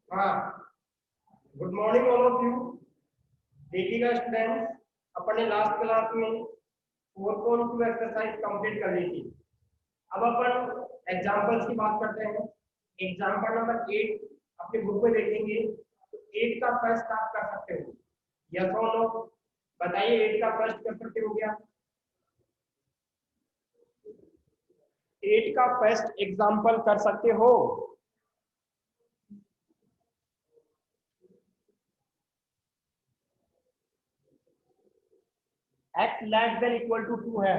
हाँ, good morning all of you. देखिएगा students, अपन ने लास्ट क्लास में 4.2 एक्सरसाइज कंप्लीट कर ली थी। अब अपन एग्जांपल्स की बात करते हैं। एग्जांपल नंबर 8 अपनी बुक में देखेंगे तो 8 का फर्स्ट आप कर सकते हो। यस और नो, बताइए 8 का फर्स्ट कर सकते हो क्या? 8 का फर्स्ट एग्जांपल कर सकते हो? x less than equal to 2 है।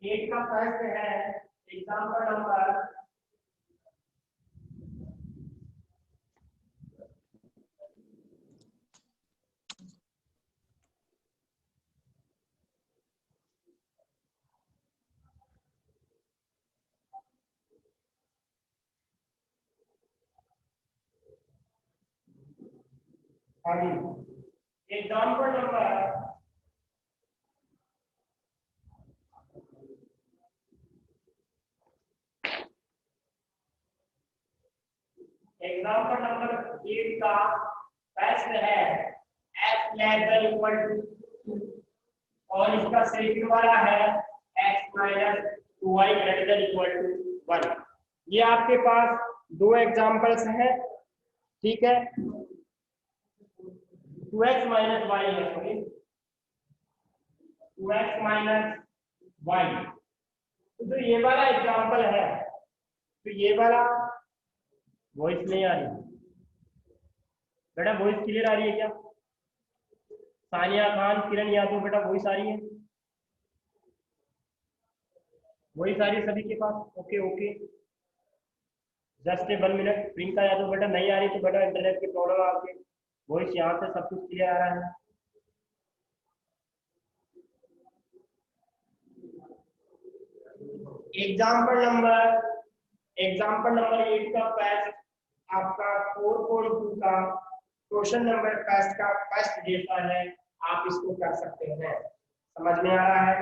8 का फर्स्ट है example number example number example number 8 का फर्स्ट है x less than equal to 2 और इसका सेकंड वाला है x minus 2y greater than equal to 1। ये आपके पास दो एग्जांपल्स हैं, ठीक है। 2x माइनस y है, सॉरी 2x माइनस y। तो जो ये वाला एग्जांपल है, तो ये वाला वॉइस नहीं आ रही बेटा? वॉइस क्लियर आ रही है क्या? सानिया खान, किरण यादव, बेटा वॉइस आ रही है? वॉइस आ रही है सभी के पास? Okay okay, just 1 minute. Priyanka Yadav बेटा नहीं आ रही तो बेटा इंटरनेट की प्रॉब्लम है आपके। वॉइस यहाँ से सब कुछ क्लियर आ रहा है। एग्जाम्पल नंबर 8 का फर्स्ट आपका 4.2 का क्वेश्चन नंबर फर्स्ट का फर्स्ट जैसा है, आप इसको कर सकते हैं। समझ में आ रहा है?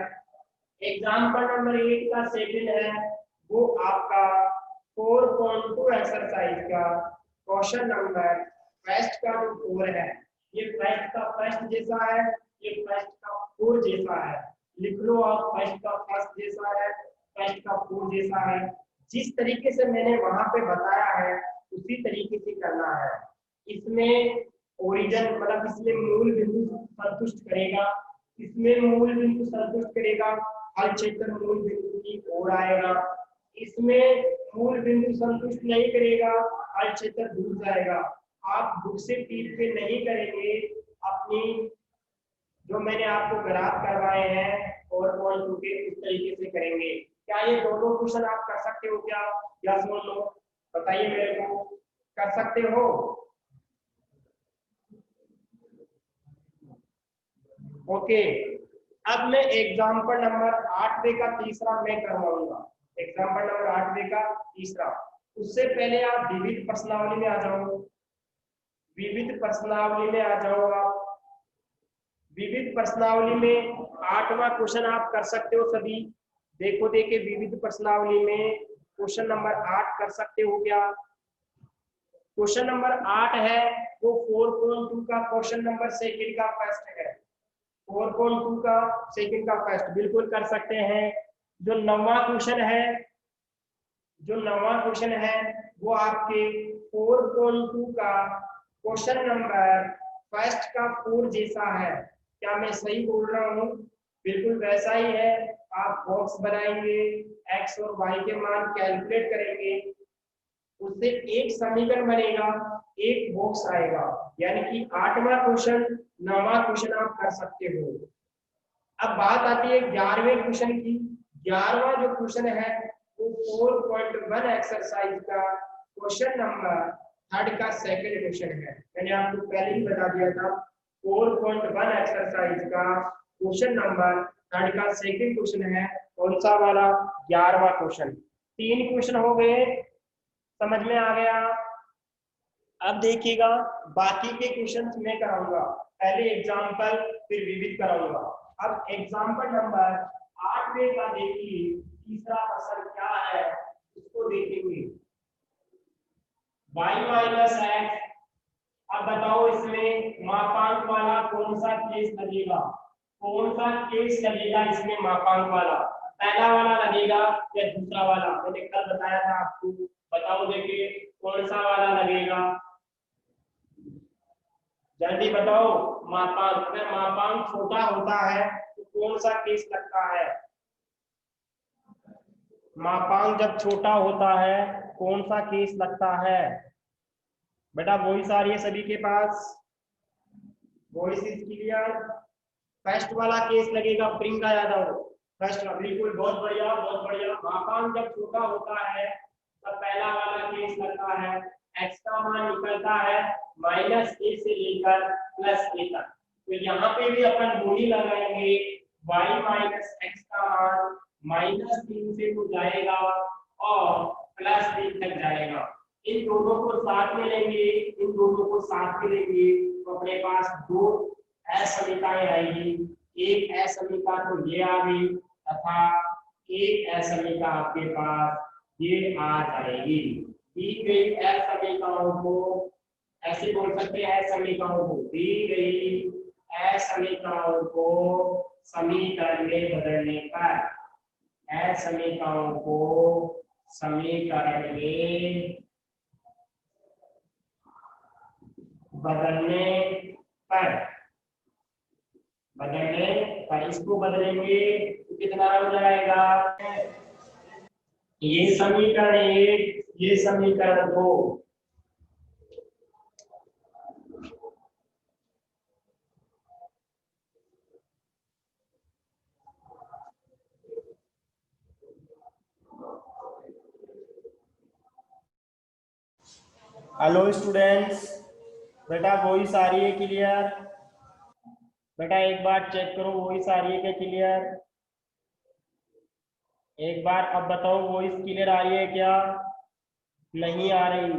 एग्जाम्पल नंबर 8 का सेकंड है वो आपका 4.2 एक्सरसाइज का क्वेश्चन नंबर फर्स्ट का जो 4 है, ये फर्स्ट का फर्स्ट जैसा है, ये फर्स्ट का 4 जैसा है। लिख लो आप, फर्स्ट का फर्स्ट जैसा है, फर्स्ट का 4 जैसा है। जिस तरीके से मैंने वहां पे बताया है उसी तरीके से करना है। इसमें ओरिजिन मतलब इसमें मूल बिंदु संतुष्ट करेगा, इसमें मूल बिंदु संतुष्ट करेगा, हल क्षेत्र मूल बिंदु की ओर आएगा। इसमें मूल बिंदु संतुष्ट नहीं करेगा, हल क्षेत्र दूर जाएगा। आप बुक से टीप पे नहीं करेंगे, अपनी जो मैंने आपको ग्राफ करवाए हैं और पॉइंट टू के इस तरीके से करेंगे। क्या ये दोनों क्वेश्चन आप कर सकते हो क्या? या सुन लो, बताइए मेरे को, कर सकते हो? ओके, अब मैं एग्जांपल नंबर 8 का तीसरा मैं करवाऊंगा। एग्जांपल नंबर 8 का तीसरा, उससे पहले आप विविध प्रश्नावली में आ जाओ। विविध प्रश्नावली में आ जाओ आप। विविध प्रश्नावली में 8वां क्वेश्चन आप कर सकते हो सभी। देखो देखे, विविध प्रश्नावली में क्वेश्चन नंबर 8 कर सकते हो क्या? क्वेश्चन नंबर 8 है वो 4.2 का क्वेश्चन नंबर सेकंड का फर्स्ट है। 4.2 का सेकंड का फर्स्ट बिल्कुल कर सकते हैं। जो नौवां क्वेश्चन है, जो नौवां क्वेश्चन है वो आपके 4.2 का क्वेश्चन नंबर फर्स्ट का 4 जैसा है। क्या मैं सही बोल रहा हूँ? बिल्कुल वैसा ही है। आप बॉक्स बनाएंगे, एक्स और वाई के मान कैलकुलेट करेंगे, उससे एक समीकरण बनेगा, एक बॉक्स आएगा। यानी कि 8वां क्वेश्चन 9वां क्वेश्चन आप कर सकते हो। अब बात आती है 11वें क्वेश्चन की। 11वां जो क्वेश्चन है वो 4.1 एक्सरसाइज का क्वेश्चन नंबर थर्ड का सेकंड क्वेश्चन है। मैंने आपको पहले ही बता दिया था, 4.1 एक्सरसाइज का क्वेश्चन नंबर थर्ड का सेकंड क्वेश्चन है। कौन सा वाला? 11वां क्वेश्चन। 3 क्वेश्चन हो गए, समझ में आ गया? अब देखिएगा, बाकी के क्वेश्चन मैं कराऊंगा। पहले एग्जाम्पल फिर विविध कराऊंगा। अब एग्जाम्पल नंबर 8वें का देखिए, तीसरा प्रश्न क्या है उसको देखेंगे। Y minus x. अब बताओ इसमें मापांक वाला कौन सा केस लगेगा, कौन सा केस लगेगा इसमें मापांक वाला, पहला वाला लगेगा या दूसरा वाला? मैंने कल बताया था आपको, बताओ देखिए कौन सा वाला लगेगा, जल्दी बताओ। मापांक, अगर मापांक छोटा होता है तो कौन सा केस लगता है? मापांक जब छोटा होता है कौन सा केस लगता है? बेटा वॉइस आ रही है सभी के पास? Voice is clear? फर्स्ट वाला केस लगेगा प्रियंका यादव, फर्स्ट, बिल्कुल, बहुत बढ़िया बहुत बढ़िया। मापांक जब छोटा होता है तब पहला वाला केस लगता है, एक्स का मान निकलता है माइनस ए से लेकर प्लस ए तक। तो यहाँ पे भी अपन बोली लगाएंगे, y माइनस एक्स का मान माइनस 3 से तो जाएगा और प्लस 3 तक जाएगा। इन दोनों को साथ में लेंगे, इन दोनों को साथ में लेंगे तो अपने पास दो असमीताएं आएगी। एक असमीता तो ये आ गई तथा एक असमीता आपके पास ये आ जाएगी। दी गई असमीताओं को ऐसे बोल सकते हैं, असमीताओं को, दी गई असमीताओं को समीकरण में बदलने पर, असमीताओं को समीकरण में बदलने पर, बदलने पर इसको बदलेंगे तो कितना हो जाएगा? ये समीकरण एक, ये समीकरण दो, हेलो स्टूडेंट्स, बेटा वॉइस आ रही है क्लियर? बेटा एक बार चेक करो वॉइस आ रही है क्या क्लियर? एक बार अब बताओ वॉइस क्लियर आ रही है क्या, नहीं आ रही?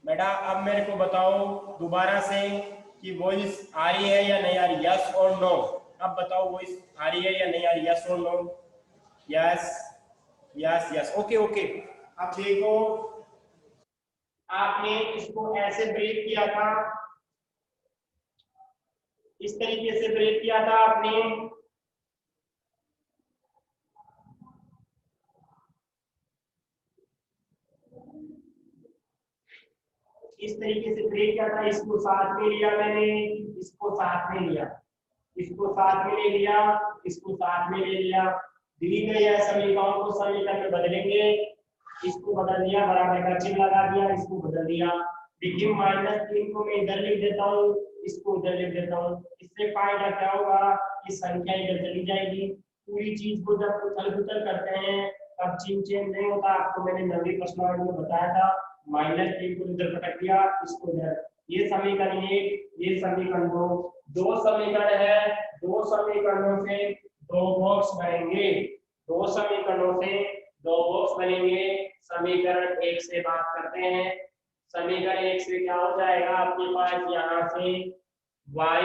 बेटा अब मेरे को बताओ दोबारा से कि वॉइस आ रही है या नहीं आ रही, यस और नो। अब बताओ वॉइस आ रही है या नहीं आ रही, यस और no? Yes, yes yes, okay okay. अब देखो, आपने इसको ऐसे ब्रेक किया था, इस तरीके से ब्रेक किया था आपने, इस तरीके से ब्रेक किया था, इसको साथ में लिया मैंने, इसको साथ में लिया, इसको साथ में ले लिया, इसको साथ में ले लिया, दी गई समीकरणों को समीकरण में बदलेंगे, इसको बदल दिया, बराबर का चिन्ह लगा दिया, इसको बदल दिया। देखिए -3 को मैं इधर लिख देता हूँ, इसको उधर लिख देता हूँ, इससे फायदा क्या होगा कि संख्या इधर चली जाएगी। पूरी चीज को जब उथल पुथल करते हैं तब चिन्ह चेंज नहीं होता, आपको मैंने नवी प्रश्नावली में बताया था। -3 को इधर पटक दिया, इसको इधर, ये समीकरण एक, ये समीकरण दो, दो समीकरण है, दो समीकरणों से दो बॉक्स बनेंगे, दो समीकरणों से दो बॉक्स बनेंगे। समीकरण एक से बात करते हैं, समीकरण एक से क्या हो जाएगा आपके पास, यहाँ से y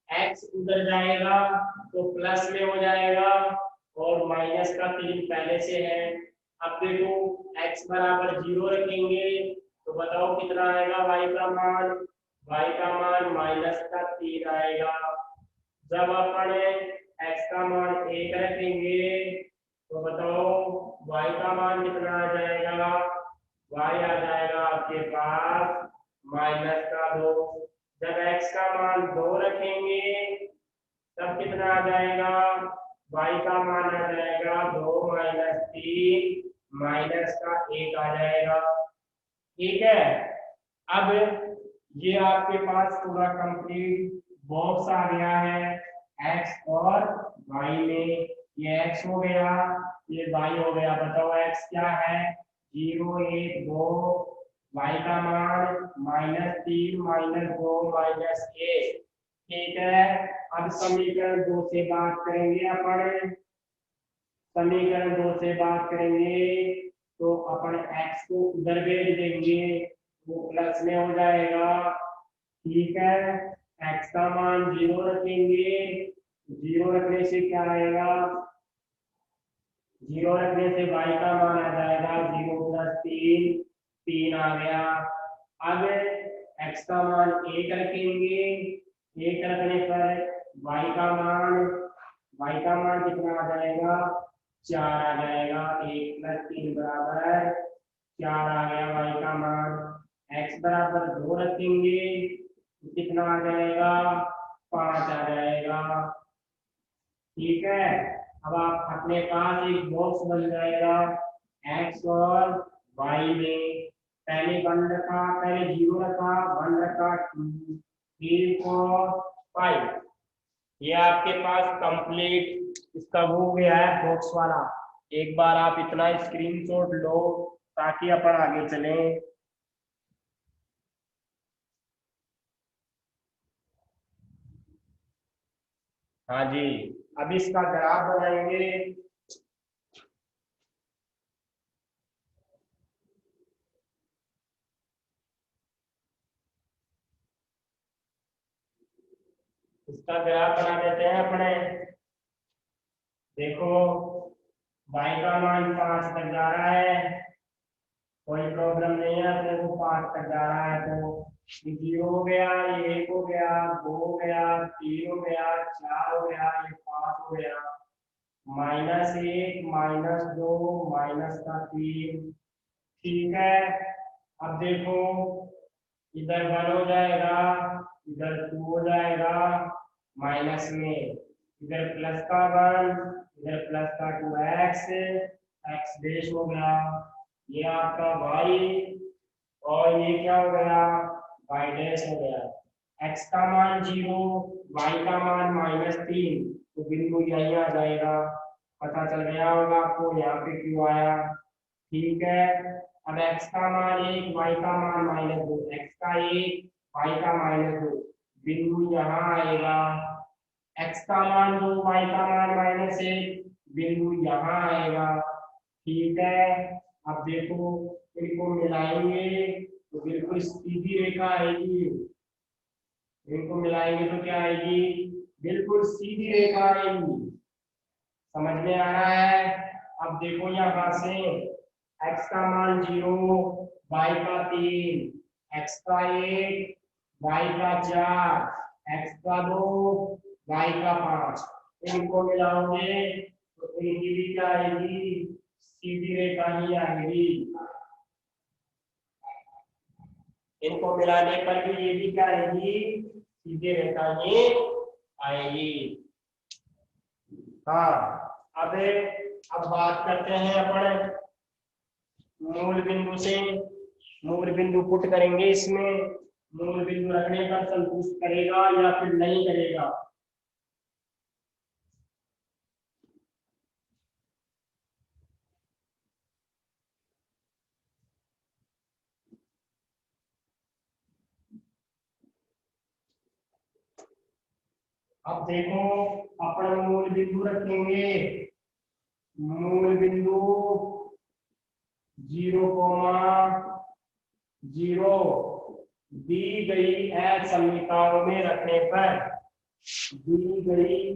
x उधर जाएगा तो प्लस में हो जाएगा और माइनस का चिन्ह पहले से है। अब देखो x बराबर 0 रखेंगे तो बताओ कितना आएगा y का मान, y का मान -3 आएगा। जब अपन x का मान 1 रखेंगे तो बताओ y का मान कितना आ जाएगा, y आ जाएगा आपके पास -2। जब x का मान 2 रखेंगे तब कितना आ जाएगा, y का मान आ जाएगा 2 - 3 -1 आ जाएगा। ठीक है, अब ये आपके पास पूरा कंप्लीट बॉक्स आ गया है x और y में, ये x हो गया, ये y हो गया। बताओ x क्या है, 0 1 2, y का मान -3 -2 -1। ठीक है, अब समीकरण 2 से बात करेंगे अपन, समीकरण 2 से बात करेंगे तो अपन x को उधर भेज देंगे, वो प्लस में हो जाएगा। ठीक है, एक्स का मान 0 रखेंगे, 0 रखने से क्या आएगा, 0 रखने से y का मान आ जाएगा 0 प्लस 3, 3 आ गया। अब x का मान 1 रखेंगे, 1 रखने पर y का मान कितना आ जाएगा, 4 आ जाएगा। 1 प्लस 3 बराबर 4 आ गया y का मान। x बराबर 2 रखेंगे तो कितना आ जाएगा, 5 आ जाएगा। ठीक है, अब आप अपने पास एक बॉक्स बन जाएगा x और y में। पहले 1 रखा, पहले 0 रखा, 1 रखा, 2, 3, 4, 5। ये आपके पास कंप्लीट इसका वो हो गया है बॉक्स वाला। एक बार आप इतना स्क्रीनशॉट लो ताकि अपन आगे चलें। हाँ जी, अब इसका ग्राफ बनाएंगे। इसका ग्राफ बना देते हैं अपने। देखो y का मान 5 तक जा रहा है, कोई प्रॉब्लम नहीं है, अपने को 5 तक जा रहा है। तो ये 0 हो गया, ये 1 हो गया, 2 हो गया, 3 हो गया, 4 हो गया, ये 5 हो गया। -1, -2, -3। ठीक है, अब देखो इधर 1 हो जाएगा, इधर 2 हो जाएगा, माइनस में इधर प्लस का 1, इधर प्लस का 2x, x डेश हो गया। ये आपका y और ये क्या हो गया, y डैश हो गया। x का मान 0, y का मान -3, तो बिंदु यहीं आ जाएगा। पता चल गया होगा आपको यहाँ पे क्यों आया। ठीक है, अब x का मान 1, y का मान -2, x का 1, y का -2, बिंदु यहाँ आएगा। x का मान 2, y का मान -1, बिंदु यहाँ आएगा। ठीक है, अब देखो इनको मिलाएंगे तो बिल्कुल सीधी रेखा आएगी। इनको मिलाएंगे तो क्या आएगी, बिल्कुल सीधी रेखा आएगी। समझ में आ रहा है। अब देखो यहाँ से x का मान 0, y का 3, x का 1, y का 4, x का 2, y का 5। इनको मिलाओगे तो इनकी भी क्या आएगी, सीधी रेखा ही आएगी। इनको मिलाने पर भी ये भी क्या आएगी, सीधी रेखा ही आएगी। हाँ, अब बात करते हैं अपन मूल बिंदु से। मूल बिंदु पुट करेंगे इसमें। मूल बिंदु रखने पर संतुष्ट करेगा या फिर नहीं करेगा। अब देखो अपन मूल बिंदु रखेंगे। मूल बिंदु 0,0 दी गई असमीकरणों में रखने पर, दी गई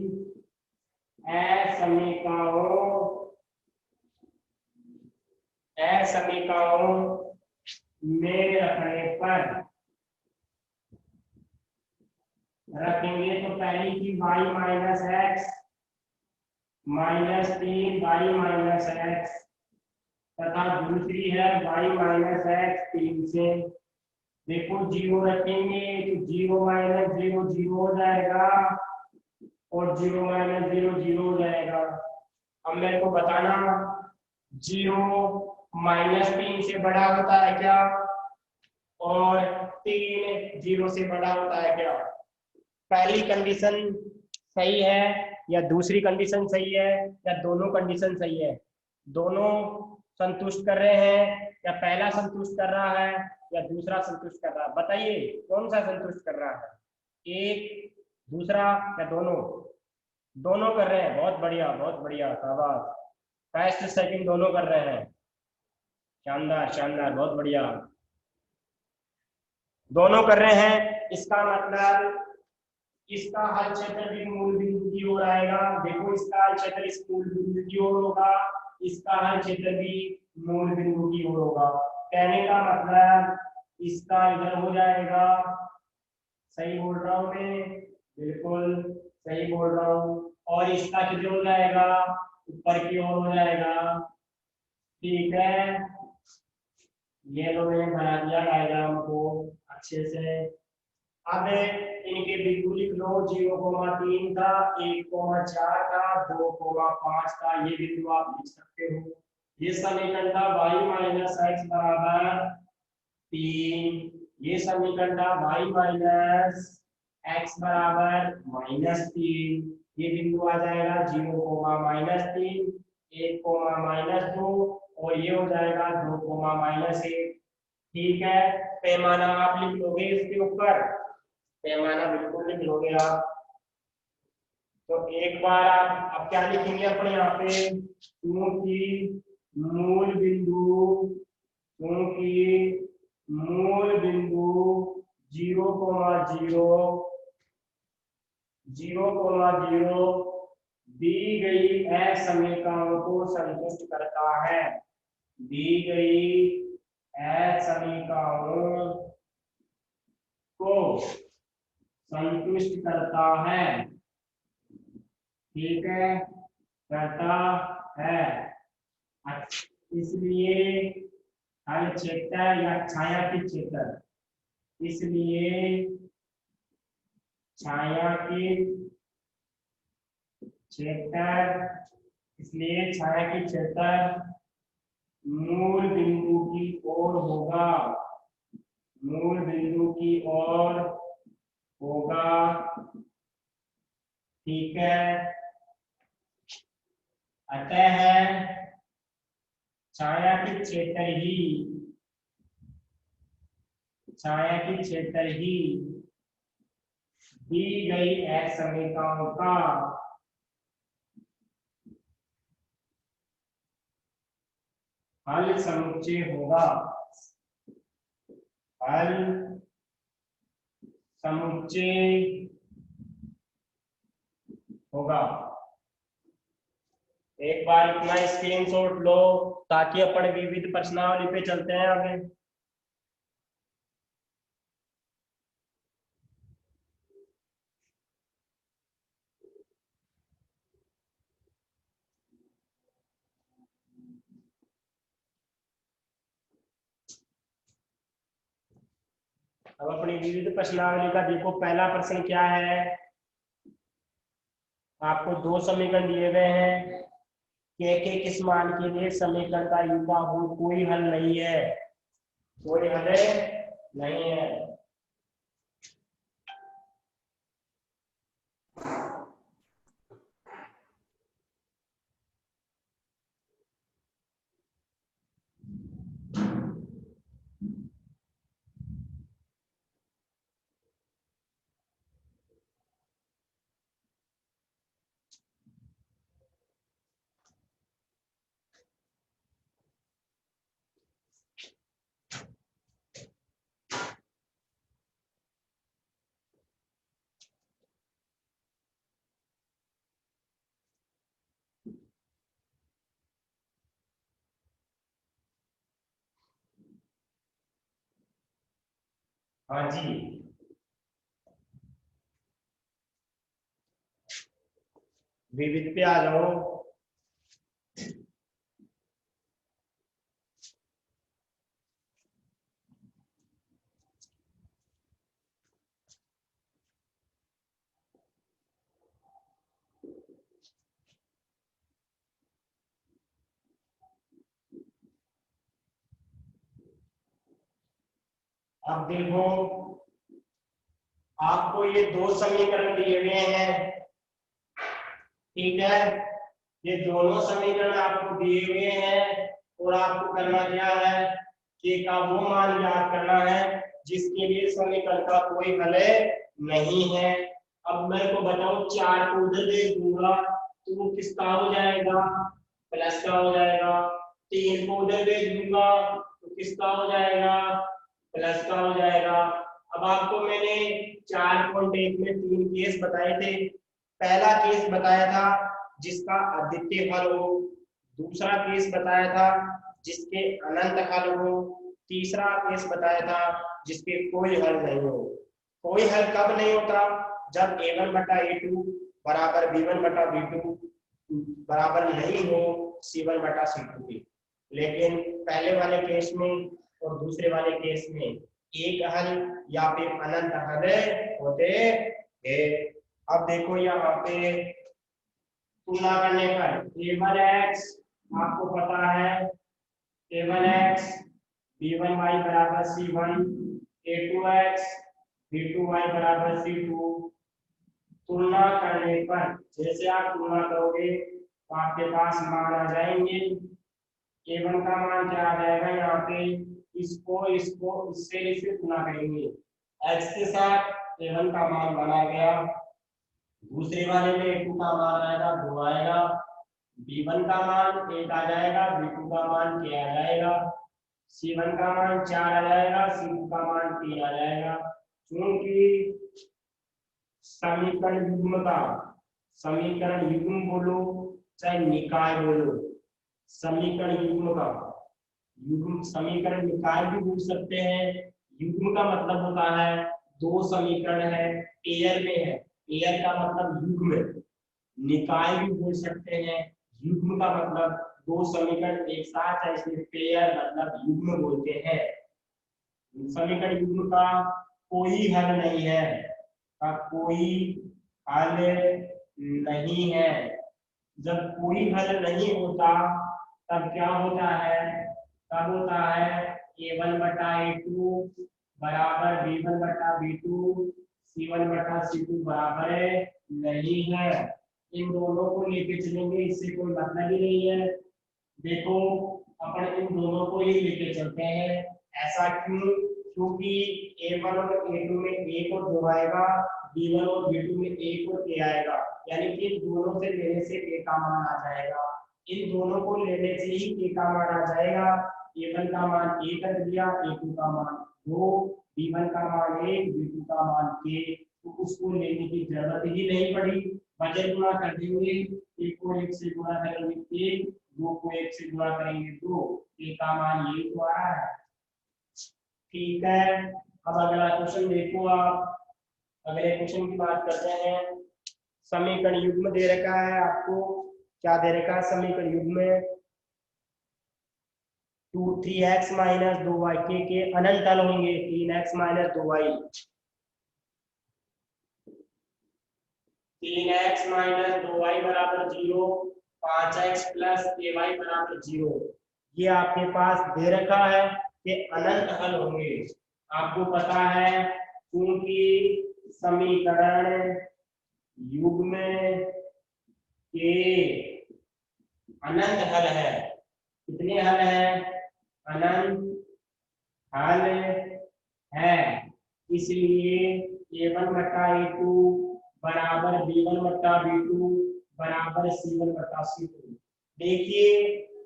असमीकरणों में रखने पर रखेंगे तो पहली की y minus x -3 y minus x, तथा दूसरी है y माइनस एक्स 3 से। देखो 0 रखेंगे तो 0 - 0 0 हो जाएगा और 0 - 0 0 हो जाएगा। अब मेरे को बताना 0 -3 से बड़ा होता है क्या, और 3 0 से बड़ा होता है क्या। पहली कंडीशन सही है या दूसरी कंडीशन सही है या दोनों कंडीशन सही है। दोनों संतुष्ट कर रहे हैं या पहला संतुष्ट कर रहा है या दूसरा संतुष्ट कर रहा है। बताइए कौन सा संतुष्ट कर रहा है, एक, दूसरा या दोनों। दोनों कर रहे हैं, बहुत बढ़िया बहुत बढ़िया, शाबाश। फर्स्ट सेकंड दोनों कर रहे हैं, शानदार शानदार, बहुत बढ़िया। दोनों कर रहे हैं, इसका मतलब इसका हल क्षेत्र भी मूल बिंदु की ओर आएगा। देखो इसका हल क्षेत्र इस मूल बिंदु की ओर होगा, इसका हल क्षेत्र भी मूल बिंदु की ओर होगा। कहने का मतलब इसका इधर हो जाएगा, सही बोल रहा हूं मैं, बिल्कुल सही बोल रहा हूँ। और इसका किधर हो जाएगा, ऊपर की ओर हो जाएगा। ठीक है, ये लो मैंने बना दिया डायग्राम को अच्छे से। अब इनके बिंदु लिख लो, 0,3 था, 1,4 था, 2,5 था, ये बिंदु आप लिख सकते हो। ये समीकरण था y माइनस एक्स बराबर 3, ये समीकरण था y माइनस एक्स बराबर -3, ये बिंदु आ जाएगा 0,-3, 1,-2, और ये हो जाएगा 2,-1। ठीक है, पैमाना आप लिख लोगे इसके ऊपर, पैमाना बिल्कुल लिख लोगे आप। तो एक बार आप अब क्या लिखेंगे अपने यहाँ पे, क्योंकि मूल बिंदु, क्योंकि मूल बिंदु 0,0 दी गई असमीकरणों को संतुष्ट करता है, दी गई असमीकरणों को संतुष्ट करता है। ठीक है, करता है, इसलिए हल क्षेत्र या छायांकित क्षेत्र, इसलिए छायांकित क्षेत्र, इसलिए छायांकित क्षेत्र मूल बिंदु की ओर होगा, मूल बिंदु की ओर होगा। ठीक है, अतः छायांकित क्षेत्र ही, छायांकित क्षेत्र ही दी गई असमीकरणों का हल समुच्चय होगा, हल समुच्चय होगा। एक बार इतना स्क्रीनशॉट लो ताकि अपन विविध प्रश्नावली पे चलते हैं आगे। अब अपनी विविध प्रश्नावली का देखो, पहला प्रश्न क्या है, आपको दो समीकरण दिए गए हैं, के किस मान के लिए समीकरण का युवा हो कोई हल नहीं है, कोई हल नहीं है। हाँ जी, विविध पे आ जाओ। अब देखो, आपको ये दो समीकरण दिए गए हैं, ठीक है, ये दोनों समीकरण आपको दिए हुए हैं, और आपको करना क्या है, के का वो मान याद करना है जिसके लिए समीकरण का कोई हल नहीं है। अब मैं को बताओ, 4 को उधर दे दूंगा तो वो किसका हो जाएगा, प्लस का हो जाएगा। 3 को उधर दे दूंगा तो किसका हो जाएगा, प्लस का हो जाएगा। अब आपको मैंने 4.1 में 3 केस बताए थे। पहला केस बताया था जिसका अद्वितीय हल हो, दूसरा केस बताया था जिसके अनंत हल हो, तीसरा केस बताया था जिसके कोई हल नहीं हो। कोई हल कब नहीं होता? जब a1 बटा a2 बराबर b1 बटा b2 बराबर नहीं हो c1 बटा c2 के। लेकिन पहले वाले केस में और दूसरे वाले केस में एक हल या फिर अनंत हल होते हैं। अब देखो यहाँ पे तुलना करने पर a1x आपको पता है a1x b1y बराबर c1, a2x b2y बराबर c2। तुलना करने पर जैसे आप तुलना करोगे तो आपके पास मान आ जाएंगे। a1 का मान क्या आ जाएगा? यहाँ पे इसको इससे इसे गुणा करेंगे x के साथ, a1 का मान बना गया। दूसरे वाले में a2 का मान आएगा 2 आएगा, b1 का मान 1 आ जाएगा, b2 का मान क्या आ जाएगा, c1 का मान 4 आ जाएगा, c2 का मान 3 आ जाएगा। क्योंकि समीकरण युग्म बोलो चाहे निकाय बोलो, समीकरण युग्म का युग्म समीकरण निकाय भी बोल सकते हैं। युग्म का मतलब होता है दो समीकरण है पेयर में है, पेयर का मतलब युग्म। निकाय भी बोल सकते हैं, युग्म का मतलब दो समीकरण एक साथ है इसलिए पेयर मतलब युग्म बोलते हैं। समीकरण युग्म का कोई हल नहीं है, का कोई हल नहीं है। जब कोई हल नहीं होता तब क्या होता है? तब होता है a1 बटा a2 बराबर b1 बटा b2, c1 बटा c2 बराबर नहीं है। इन दोनों को लेके चलेंगे, इससे कोई मतलब ही नहीं है। देखो अपन इन दोनों को ही लेके चलते हैं। ऐसा क्यों? क्योंकि a1 और a2 में 1 और 2 आएगा, b1 और b2 में 1 और a आएगा, यानी कि इन दोनों से लेने से a का मान आ जाएगा। इन दोनों को लेने से ही a का मान आ जाएगा। a1 का मान 1 कर दिया, a2 का मान 2, b1 का मान 1, b2 का मान k, तो उसको लेने की जरूरत ही नहीं पड़ी। बजट गुणा कर देंगे, एक को 1 से गुणा करेंगे 1, 2 को 1 से गुणा करेंगे 2, a का मान यही तो आ रहा है। ठीक है, अब अगला क्वेश्चन देखो आप। अगले क्वेश्चन की बात करते हैं। समीकरण युग्म दे रखा है आपको, क्या दे रखा है समीकरण युग्म में? 3x माइनस 2y के अनंत हल होंगे 3x minus 2y, 3x minus 2y बराबर 0, 5x प्लस ay बराबर 0। ये आपके पास दे रखा है कि अनंत हल होंगे। आपको पता है क्योंकि समीकरण युग्म के अनंत हल है। कितने हल है? अनंत हल है। इसलिए a1 बटा a2 बराबर b1 बटा b2 बराबर c1 बटा c2। देखिए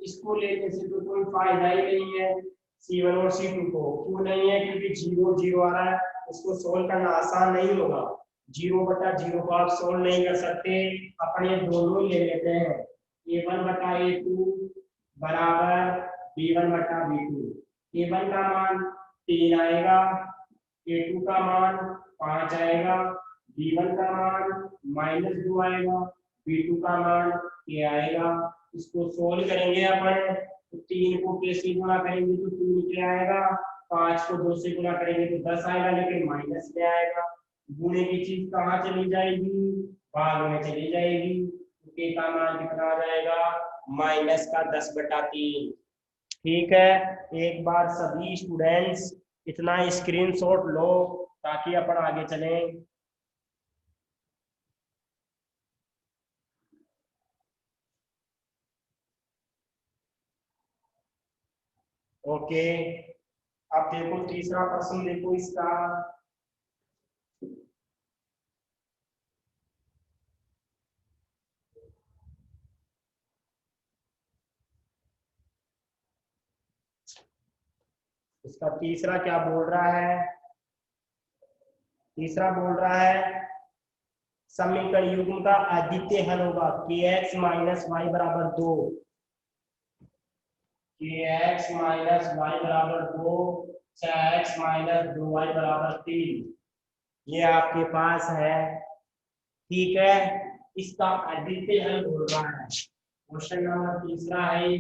इसको लेने से तो कोई फायदा ही नहीं है c1 और c2 को। क्यों नहीं है? क्योंकि 0 0 आ रहा है, उसको सोल्व करना आसान नहीं होगा। 0 बटा 0 को आप सोल्व नहीं कर सकते, अपन ये दोनों ही ले लेते हैं। a1 बटा a2 बराबर b1 बटा b2। a1 का मान 3 आएगा, a2 का मान 5 आएगा, b1 का मान -2 आएगा, b2 का मान क्या आएगा। इसको सोल्व करेंगे अपन, तो 3 को कैसे गुणा करेंगे तो 3 क्या आएगा, 5 को 2 से गुणा करेंगे तो 10 आएगा, लेकिन माइनस में आएगा। गुणे की चीज कहाँ चली जाएगी? भाग में चली जाएगी। तो k का मान कितना आ जाएगा? -10/3। ठीक है, एक बार सभी स्टूडेंट्स इतना स्क्रीनशॉट लो ताकि अपन आगे चलें। ओके, अब देखो तीसरा प्रश्न देखो इसका। इसका तीसरा क्या बोल रहा है? तीसरा बोल रहा है समीकरण युग्म का अद्वितीय हल होगा kx माइनस वाई बराबर 2, kx माइनस वाई बराबर 2, चाहे x माइनस 2y बराबर 3, ये आपके पास है। ठीक है, इसका अद्वितीय हल बोल रहा है। क्वेश्चन नंबर तीसरा है,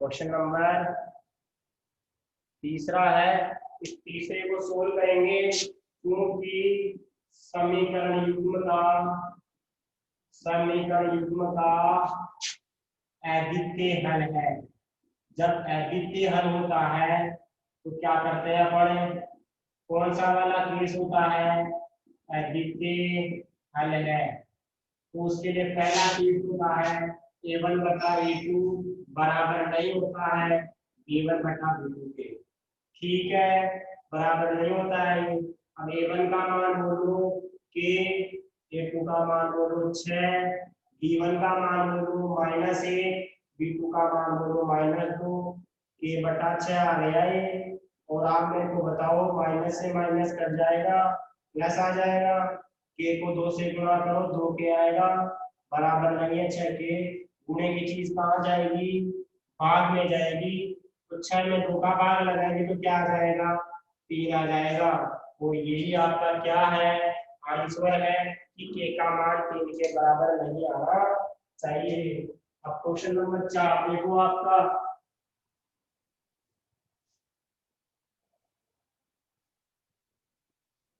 क्वेश्चन नंबर तीसरा है, इस तीसरे को सोल्व करेंगे क्योंकि समीकरण युग्म का अद्वितीय हल है। जब अद्वितीय हल होता है तो क्या करते हैं अपन, कौन सा वाला केस होता है, अद्वितीय हल है। तो उसके लिए पहला केस होता है a1 बटा a2 बराबर नहीं होता है b1 बटा b2 के। ठीक है, बराबर नहीं होता है। अब a1 का मान बोलो k, a2 का मान बोलो 6, b1 का मान बोलो -1, b2 का मान बोलो -2, k बटा 6 आ गया ये। और आप मेरे को बताओ माइनस से माइनस कट जाएगा, प्लस आ जाएगा, k को 2 से गुणा करो 2 के आएगा, बराबर नहीं है 6 के। गुणे की चीज कहाँ जाएगी, भाग में जाएगी। तो 6 में 2 का भाग लगाएंगे तो क्या आ जाएगा, 3 आ जाएगा। और यही आपका क्या है, आंसर है कि k का मान 3 के बराबर नहीं आना चाहिए। अब क्वेश्चन नंबर 4 देखो आपका,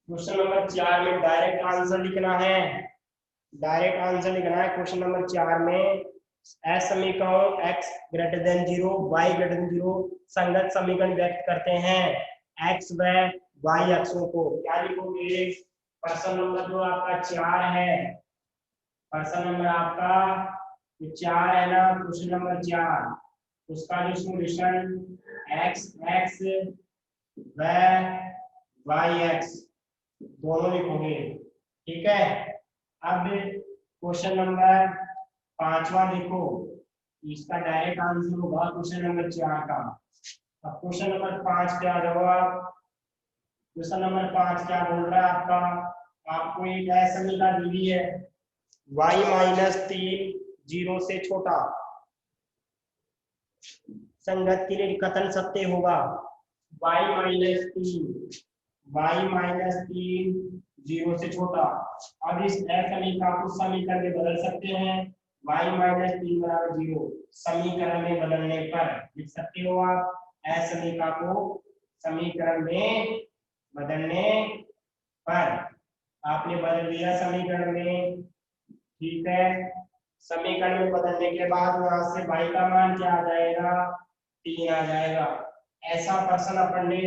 क्वेश्चन नंबर 4 में डायरेक्ट आंसर लिखना है, डायरेक्ट आंसर लिखना है क्वेश्चन नंबर 4 में। समीकरण x greater than 0 y greater than 0 संगत समीकरण व्यक्त करते हैं x व y अक्षों को। क्या लिखोगे, प्रश्न नंबर जो आपका 4 है, प्रश्न नंबर आपका 4 है ना, क्वेश्चन नंबर 4, उसका जो सॉल्यूशन x व y दोनों लिखोगे। ठीक है, अब क्वेश्चन नंबर 5वां देखो, इसका डायरेक्ट आंसर होगा क्वेश्चन नंबर 4 का। अब क्वेश्चन नंबर 5 पे आ जाओ आप। क्वेश्चन नंबर 5 क्या बोल रहा है आपका, आपको एक समीकरण दी है y-3 0 से छोटा, संगत के लिए कथन सत्य होगा y-3 0 से छोटा। अब इस समीकरण को समीकरण में बदल सकते हैं, y-3 बराबर 0 समीकरण में बदलने पर लिख सकते हो आप, समीकरण को समीकरण में बदलने पर। आपने बदल दिया समीकरण में, ठीक है, समीकरण में बदलने के बाद वहां से y का मान क्या आ जाएगा, 3 आ जाएगा। ऐसा प्रश्न अपन ने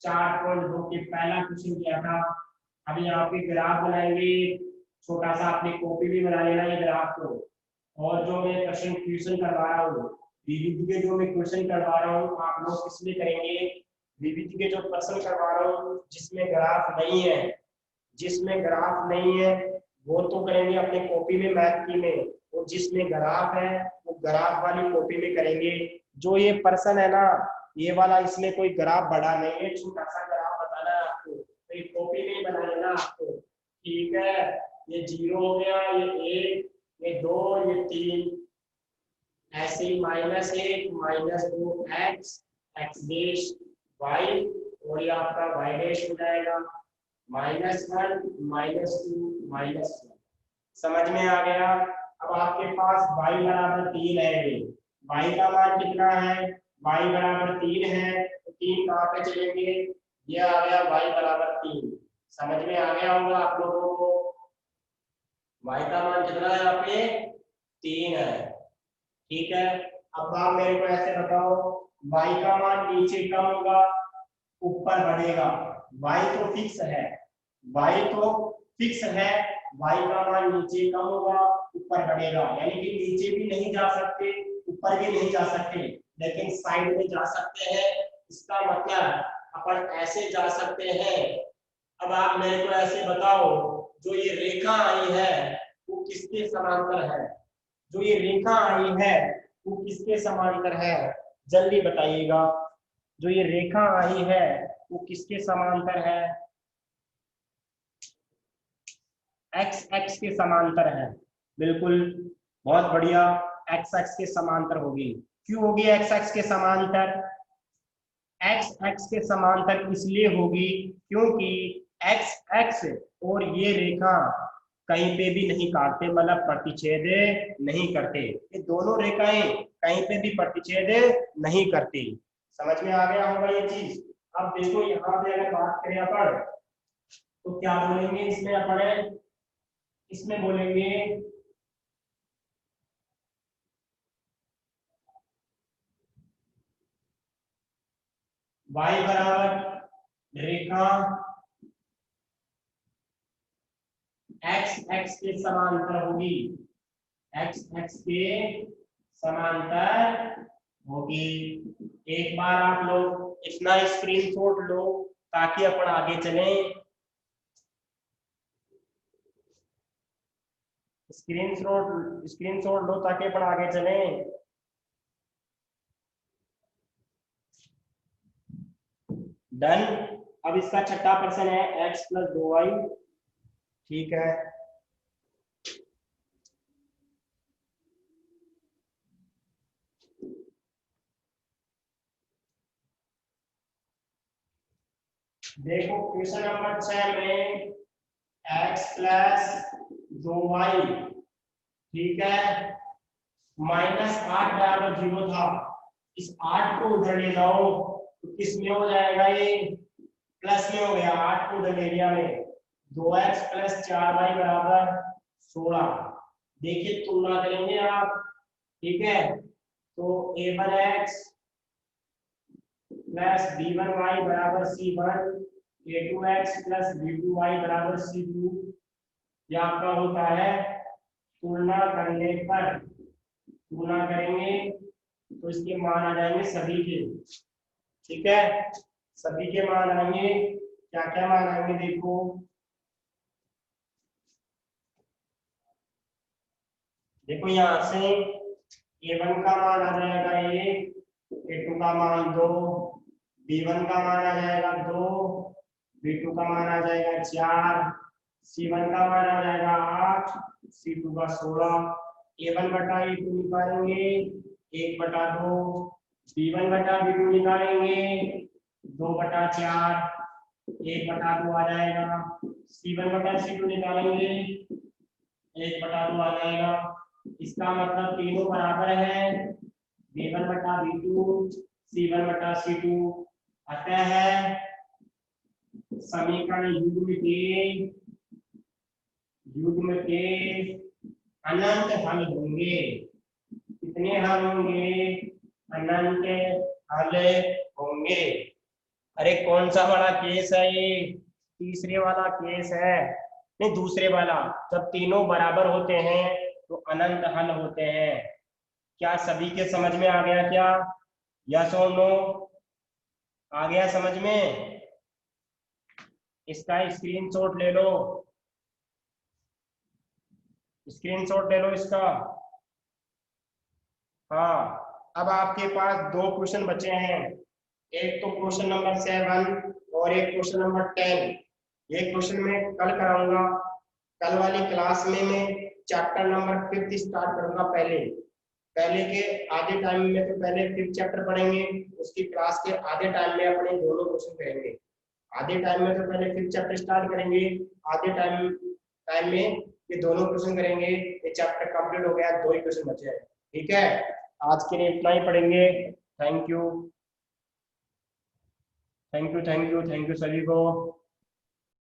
4.2 के पहला क्वेश्चन किया था। अभी यहाँ पे ग्राफ बनाएंगे, छोटा सा अपनी कॉपी भी बना लेना ये ग्राफ को। और जो मैं क्वेश्चन करवा रहा हूँ, विविध के जो मैं क्वेश्चन करवा रहा हूँ, आप लोग किसमें करेंगे, विविध के जो प्रश्न करवा रहा हूँ जिसमें ग्राफ नहीं है, जिसमें ग्राफ नहीं है वो तो करेंगे अपने कॉपी में मैथ की में, और जिसमें ग्राफ है वो ग्राफ वाली कॉपी में करेंगे। जो ये प्रश्न है ना, ये वाला, इसमें कोई ग्राफ बड़ा नहीं है, छोटा सा ग्राफ बताना है आपको, तो ये कॉपी में ही बना लेना आपको। ठीक है, ये 0 हो गया, ये 1, ये 2, ये 3, ऐसे ही -1 -2 x डेश y, और ये आपका y डेश हो जाएगा -1 -2 -1। समझ में आ गया। अब आपके पास y बराबर 3 है, y का मान कितना है, y बराबर 3 है, तो 3 कहाँ पे चलेंगे, ये आ गया y बराबर 3। समझ में आ गया होगा आप लोगों को, y का मान कितना है यहाँ पे, 3 है। ठीक है, अब आप मेरे को ऐसे बताओ, y का मान नीचे कम होगा ऊपर बढ़ेगा, y तो फिक्स है, y तो फिक्स है, y का मान नीचे कम होगा ऊपर बढ़ेगा, यानी कि नीचे भी नहीं जा सकते ऊपर भी नहीं जा सकते, लेकिन साइड में जा सकते हैं। इसका मतलब अपन ऐसे जा सकते हैं। अब आप मेरे को ऐसे बताओ, जो ये रेखा आई है वो किसके समांतर है, जो ये रेखा आई है वो किसके समांतर है, जल्दी बताइएगा। जो ये रेखा आई है वो किसके समांतर है? एक्स एक्स के समांतर है। बिल्कुल, बहुत बढ़िया, एक्स एक्स के समांतर होगी। क्यों होगी एक्स एक्स के समांतर? एक्स एक्स के समांतर इसलिए होगी क्योंकि एक्स एक्स और ये रेखा कहीं पे भी नहीं काटते, मतलब प्रतिच्छेद नहीं करते। ये दोनों रेखाएं कहीं पे भी प्रतिच्छेद नहीं करती। समझ में आ गया होगा ये चीज। अब देखो यहाँ पे अगर बात करें अपन, तो क्या बोलेंगे इसमें अपन? इसमें बोलेंगे y बराबर रेखा x x के समांतर होगी, x x के समांतर होगी। एक बार आप लोग इतना स्क्रीनशॉट लो ताकि अपन आगे चलें। स्क्रीनशॉट लो ताकि अपन आगे चलें। डन। अब इसका छठा प्रश्न है x + 2y। ठीक है, देखो क्वेश्चन नंबर 6 में x + 2y, ठीक है, -8 बराबर 0 था। इस 8 को उधर ले जाओ तो किस में हो जाएगा? ये प्लस में हो गया। 8 को उधर ले लिया में, 2x + 4y बराबर 16। देखिए तुलना करेंगे आप, ठीक है, तो a1x + b1y बराबर c1, a2x + b2y बराबर c2। यह आपका होता है तुलना करने पर, तुलना करेंगे तो इसके मान आ जाएंगे सभी के, ठीक है, सभी के मान आएंगे। क्या क्या मान आएंगे देखो, देखो यहाँ से a1 का मान आ जाएगा 1, a2 का मान 2, b1 का मान आ जाएगा 2, b2 का मान आ जाएगा 4, c1 का मान आ जाएगा 8, c2 का 16। a1 बटा a2 निकालेंगे 1/2, b1 बटा b2 निकालेंगे 2/4, 1/2 आ जाएगा। c1 बटा c2 निकालेंगे 1/2 आ जाएगा। इसका मतलब तीनों बराबर है, b1 बटा b2, c1 बटा c2। अतः है समीकरण युग्म के अनंत हल होंगे। कितने हल होंगे? अनंत हल होंगे। अरे कौन सा बड़ा केस है ये? तीसरे वाला केस है, नहीं दूसरे वाला। जब तीनों बराबर होते हैं तो अनंत हल होते हैं। क्या सभी के समझ में आ गया क्या? यस और नो? आ गया समझ में? इसका स्क्रीनशॉट ले लो, स्क्रीनशॉट ले लो इसका। हाँ, अब आपके पास 2 क्वेश्चन बचे हैं, एक तो क्वेश्चन नंबर 7 और एक क्वेश्चन नंबर 10। ये क्वेश्चन मैं कल कराऊंगा। कल वाली क्लास में मैं चैप्टर नंबर 5 स्टार्ट करूंगा। पहले के आधे टाइम में तो पहले 5th चैप्टर पढ़ेंगे, उसकी क्लास के आधे टाइम में अपने दोनों क्वेश्चन करेंगे। आधे टाइम में तो पहले 5th चैप्टर स्टार्ट करेंगे, आधे टाइम में ये दोनों क्वेश्चन करेंगे। ये चैप्टर कंप्लीट हो गया, 2 ही क्वेश्चन बचे हैं। ठीक है, आज के लिए इतना ही पढ़ेंगे। Thank you, thank you, thank you, thank you सभी को।